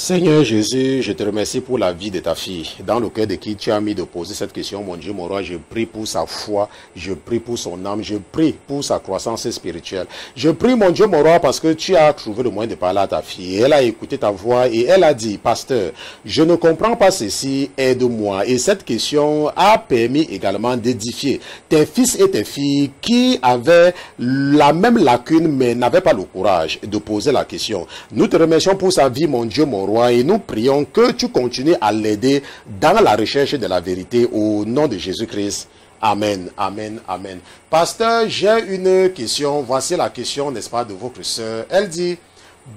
Seigneur Jésus, je te remercie pour la vie de ta fille, dans le cœur de qui tu as mis de poser cette question, mon Dieu, mon roi. Je prie pour sa foi, je prie pour son âme, je prie pour sa croissance spirituelle. Je prie, mon Dieu, mon roi, parce que tu as trouvé le moyen de parler à ta fille. Elle a écouté ta voix et elle a dit, pasteur, je ne comprends pas ceci, aide-moi. Et cette question a permis également d'édifier tes fils et tes filles qui avaient la même lacune, mais n'avaient pas le courage de poser la question. Nous te remercions pour sa vie, mon Dieu, mon roi, et nous prions que tu continues à l'aider dans la recherche de la vérité au nom de Jésus-Christ. Amen, amen, amen. Pasteur, j'ai une question. Voici la question, n'est-ce pas, de votre sœur. Elle dit,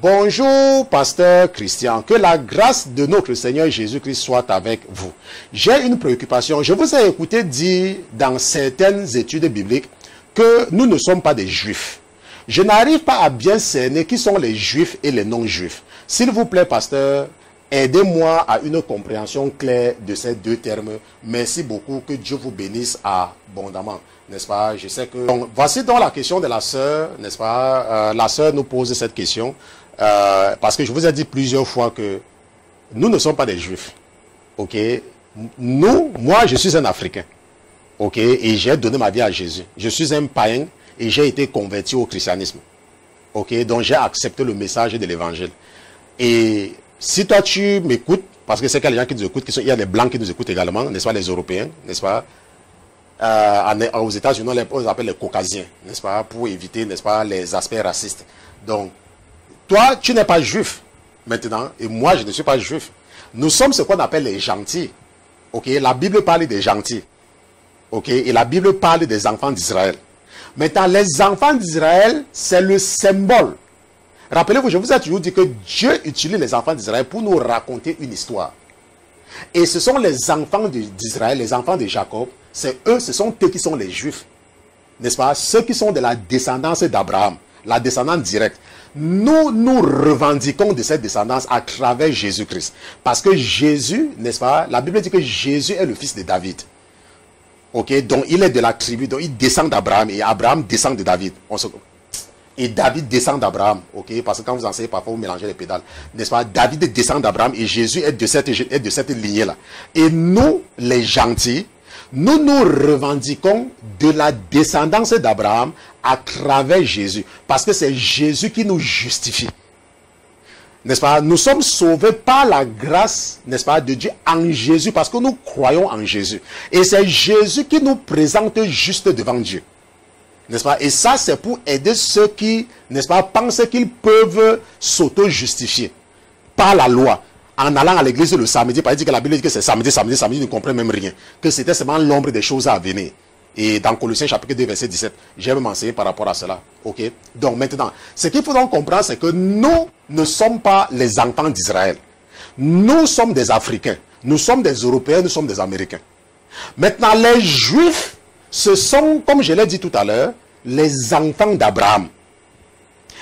bonjour, pasteur Christian, que la grâce de notre Seigneur Jésus-Christ soit avec vous. J'ai une préoccupation. Je vous ai écouté dire dans certaines études bibliques que nous ne sommes pas des juifs. Je n'arrive pas à bien cerner qui sont les juifs et les non-juifs. S'il vous plaît, pasteur, aidez-moi à une compréhension claire de ces deux termes. Merci beaucoup, que Dieu vous bénisse abondamment, n'est-ce pas? Je sais que... Donc, voici donc la question de la sœur, n'est-ce pas? La sœur nous pose cette question, parce que je vous ai dit plusieurs fois que nous ne sommes pas des juifs, ok? Moi, je suis un Africain, ok? Et j'ai donné ma vie à Jésus. Je suis un païen et j'ai été converti au christianisme, ok? Donc, j'ai accepté le message de l'évangile. Et si toi tu m'écoutes, parce que c'est qu'il y a des gens qui nous écoutent, il y a des blancs qui nous écoutent également, n'est-ce pas, les Européens, n'est-ce pas, aux États-Unis, on les appelle les Caucasiens, n'est-ce pas, pour éviter, n'est-ce pas, les aspects racistes. Donc, toi, tu n'es pas juif, maintenant, et moi, je ne suis pas juif. Nous sommes ce qu'on appelle les gentils, ok? La Bible parle des gentils, ok? Et la Bible parle des enfants d'Israël. Maintenant, les enfants d'Israël, c'est le symbole. Rappelez-vous, je vous ai toujours dit que Dieu utilise les enfants d'Israël pour nous raconter une histoire. Et ce sont les enfants d'Israël, les enfants de Jacob, c'est eux, ce sont eux qui sont les Juifs. N'est-ce pas? Ceux qui sont de la descendance d'Abraham, la descendance directe. Nous, nous revendiquons de cette descendance à travers Jésus-Christ. Parce que Jésus, n'est-ce pas? La Bible dit que Jésus est le fils de David. Ok? Donc il est de la tribu, donc il descend d'Abraham et Abraham descend de David. Et David descend d'Abraham, ok? Parce que quand vous enseignez, parfois vous mélangez les pédales, n'est-ce pas? David descend d'Abraham et Jésus est de cette lignée-là. Et nous, les gentils, nous nous revendiquons de la descendance d'Abraham à travers Jésus. Parce que c'est Jésus qui nous justifie. N'est-ce pas? Nous sommes sauvés par la grâce, n'est-ce pas, de Dieu en Jésus, parce que nous croyons en Jésus. Et c'est Jésus qui nous présente juste devant Dieu. N'est-ce pas? Et ça, c'est pour aider ceux qui, n'est-ce pas, pensent qu'ils peuvent s'auto-justifier par la loi. En allant à l'église le samedi, par exemple, que la Bible dit que c'est samedi, ils ne comprennent même rien. Que c'était seulement l'ombre des choses à venir. Et dans Colossiens chapitre 2, verset 17, j'ai même enseigné par rapport à cela. Ok? Donc maintenant, ce qu'il faut donc comprendre, c'est que nous ne sommes pas les enfants d'Israël. Nous sommes des Africains. Nous sommes des Européens, nous sommes des Américains. Maintenant, les Juifs, ce sont, comme je l'ai dit tout à l'heure, les enfants d'Abraham.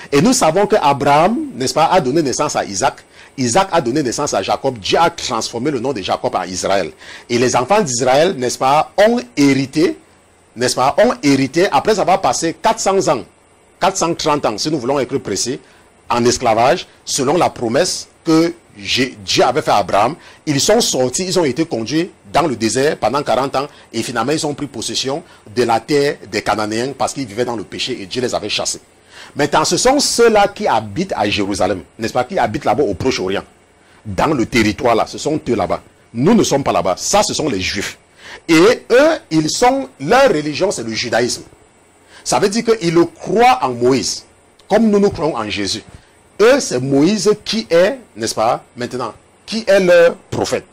Et nous savons que Abraham, n'est-ce pas, a donné naissance à Isaac. Isaac a donné naissance à Jacob. Dieu a transformé le nom de Jacob en Israël. Et les enfants d'Israël, n'est-ce pas, ont hérité, n'est-ce pas, ont hérité, après avoir passé 400 ans, 430 ans, si nous voulons être précis, en esclavage, selon la promesse que Dieu avait fait à Abraham. Ils sont sortis, ils ont été conduits dans le désert pendant 40 ans et finalement ils ont pris possession de la terre des Cananéens parce qu'ils vivaient dans le péché et Dieu les avait chassés. Maintenant, ce sont ceux-là qui habitent à Jérusalem, n'est-ce pas, qui habitent là-bas au Proche-Orient, dans le territoire là, ce sont eux là-bas. Nous ne sommes pas là-bas, ça ce sont les Juifs. Et eux, leur religion c'est le judaïsme. Ça veut dire qu'ils croient en Moïse, comme nous croyons en Jésus. Eux, c'est Moïse qui est, n'est-ce pas, maintenant, qui est leur prophète.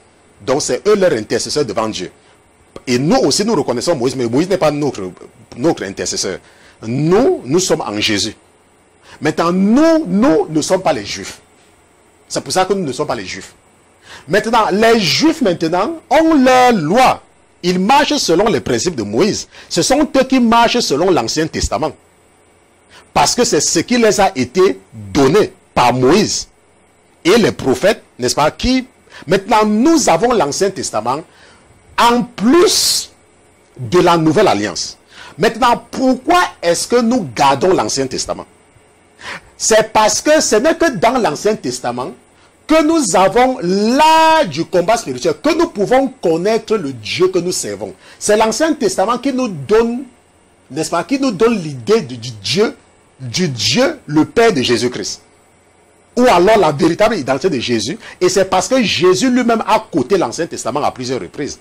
Donc, c'est eux leur intercesseur devant Dieu. Et nous aussi, nous reconnaissons Moïse, mais Moïse n'est pas notre intercesseur. Nous sommes en Jésus. Maintenant, nous ne sommes pas les Juifs. C'est pour ça que nous ne sommes pas les Juifs. Maintenant, les Juifs, maintenant, ont leur loi. Ils marchent selon les principes de Moïse. Ce sont eux qui marchent selon l'Ancien Testament. Parce que c'est ce qui les a été donné par Moïse et les prophètes, n'est-ce pas, qui... Maintenant, nous avons l'Ancien Testament en plus de la Nouvelle Alliance. Maintenant, pourquoi est-ce que nous gardons l'Ancien Testament? C'est parce que ce n'est que dans l'Ancien Testament que nous avons l'art du combat spirituel, que nous pouvons connaître le Dieu que nous servons. C'est l'Ancien Testament qui nous donne, n'est-ce pas, qui nous donne l'idée du Dieu, le Père de Jésus-Christ. Ou alors la véritable identité de Jésus. Et c'est parce que Jésus lui-même a coté l'Ancien Testament à plusieurs reprises.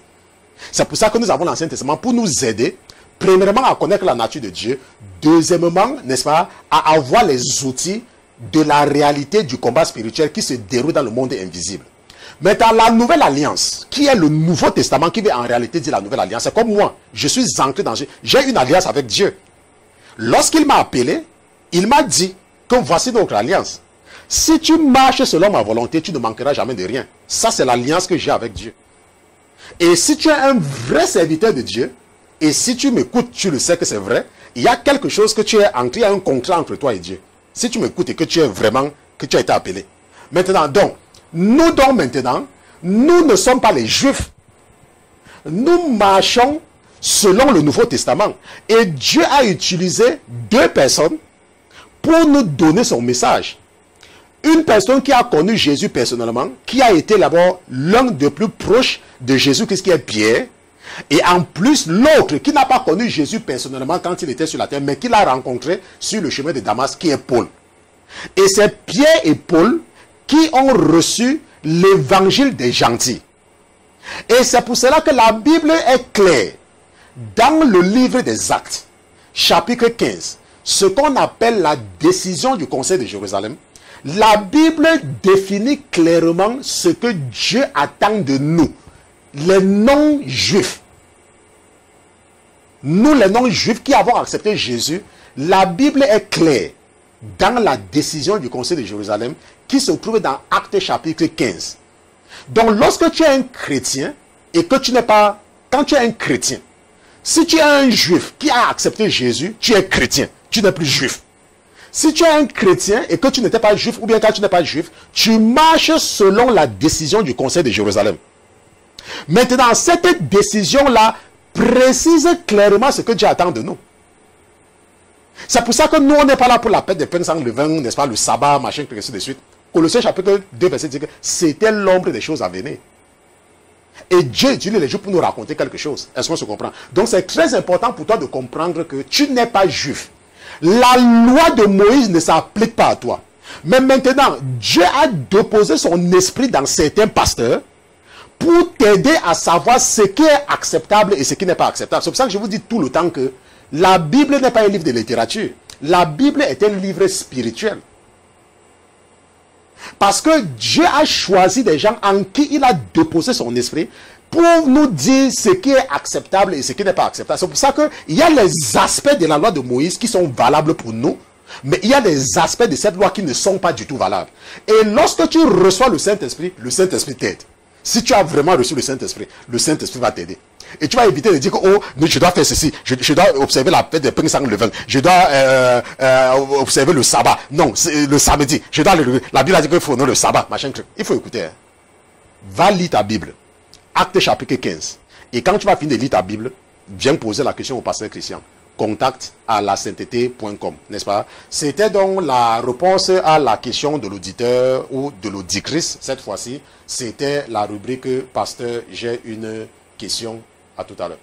C'est pour ça que nous avons l'Ancien Testament, pour nous aider, premièrement, à connaître la nature de Dieu. Deuxièmement, n'est-ce pas, à avoir les outils de la réalité du combat spirituel qui se déroule dans le monde invisible. Mais dans la Nouvelle Alliance, qui est le Nouveau Testament, qui veut en réalité dire la Nouvelle Alliance, c'est comme moi, je suis ancré dans Dieu. J'ai une alliance avec Dieu. Lorsqu'il m'a appelé, il m'a dit que voici notre alliance. Si tu marches selon ma volonté, tu ne manqueras jamais de rien. Ça, c'est l'alliance que j'ai avec Dieu. Et si tu es un vrai serviteur de Dieu, et si tu m'écoutes, tu le sais que c'est vrai, il y a quelque chose que tu es ancré, il y a un contrat entre toi et Dieu. Si tu m'écoutes et que tu es vraiment, que tu as été appelé. Maintenant, donc, nous ne sommes pas les Juifs. Nous marchons selon le Nouveau Testament. Et Dieu a utilisé deux personnes pour nous donner son message. Une personne qui a connu Jésus personnellement, qui a été d'abord l'un des plus proches de Jésus, qui est Pierre. Et en plus, l'autre qui n'a pas connu Jésus personnellement quand il était sur la terre, mais qui l'a rencontré sur le chemin de Damas, qui est Paul. Et c'est Pierre et Paul qui ont reçu l'évangile des gentils. Et c'est pour cela que la Bible est claire. Dans le livre des Actes, chapitre 15, ce qu'on appelle la décision du Conseil de Jérusalem, la Bible définit clairement ce que Dieu attend de nous, les non-juifs. Nous, les non-juifs qui avons accepté Jésus, la Bible est claire dans la décision du Conseil de Jérusalem qui se trouve dans Actes chapitre 15. Donc, lorsque tu es un chrétien et que tu n'es pas... Quand tu es un chrétien, si tu es un juif qui a accepté Jésus, tu es chrétien, tu n'es plus juif. Si tu es un chrétien et que tu n'étais pas juif, ou bien quand tu n'es pas juif, tu marches selon la décision du Conseil de Jérusalem. Maintenant, cette décision-là précise clairement ce que Dieu attend de nous. C'est pour ça que nous, on n'est pas là pour la fête des pains sans levain, n'est-ce pas, le sabbat, machin, ainsi de suite. Colossiens chapitre 2, verset 10, c'était l'ombre des choses à venir. Et Dieu utilise les jours pour nous raconter quelque chose. Est-ce qu'on se comprend? Donc c'est très important pour toi de comprendre que tu n'es pas juif. La loi de Moïse ne s'applique pas à toi. Mais maintenant, Dieu a déposé son esprit dans certains pasteurs pour t'aider à savoir ce qui est acceptable et ce qui n'est pas acceptable. C'est pour ça que je vous dis tout le temps que la Bible n'est pas un livre de littérature. La Bible est un livre spirituel. Parce que Dieu a choisi des gens en qui il a déposé son esprit pour nous dire ce qui est acceptable et ce qui n'est pas acceptable. C'est pour ça qu'il y a les aspects de la loi de Moïse qui sont valables pour nous, mais il y a des aspects de cette loi qui ne sont pas du tout valables. Et lorsque tu reçois le Saint-Esprit t'aide. Si tu as vraiment reçu le Saint-Esprit va t'aider. Et tu vas éviter de dire que oh, je dois faire ceci, je dois observer la fête des pains sans levain, je dois observer le sabbat. Non, c'est le samedi. La Bible a dit qu'il faut honorer le sabbat, machin truc. Il faut écouter. Hein. Va lire ta Bible. Acte chapitre 15. Et quand tu vas finir de lire ta Bible, viens poser la question au pasteur Christian. Contact à lasainteté.com, n'est-ce pas? C'était donc la réponse à la question de l'auditeur ou de l'auditrice. Cette fois-ci, c'était la rubrique Pasteur, j'ai une question. À tout à l'heure.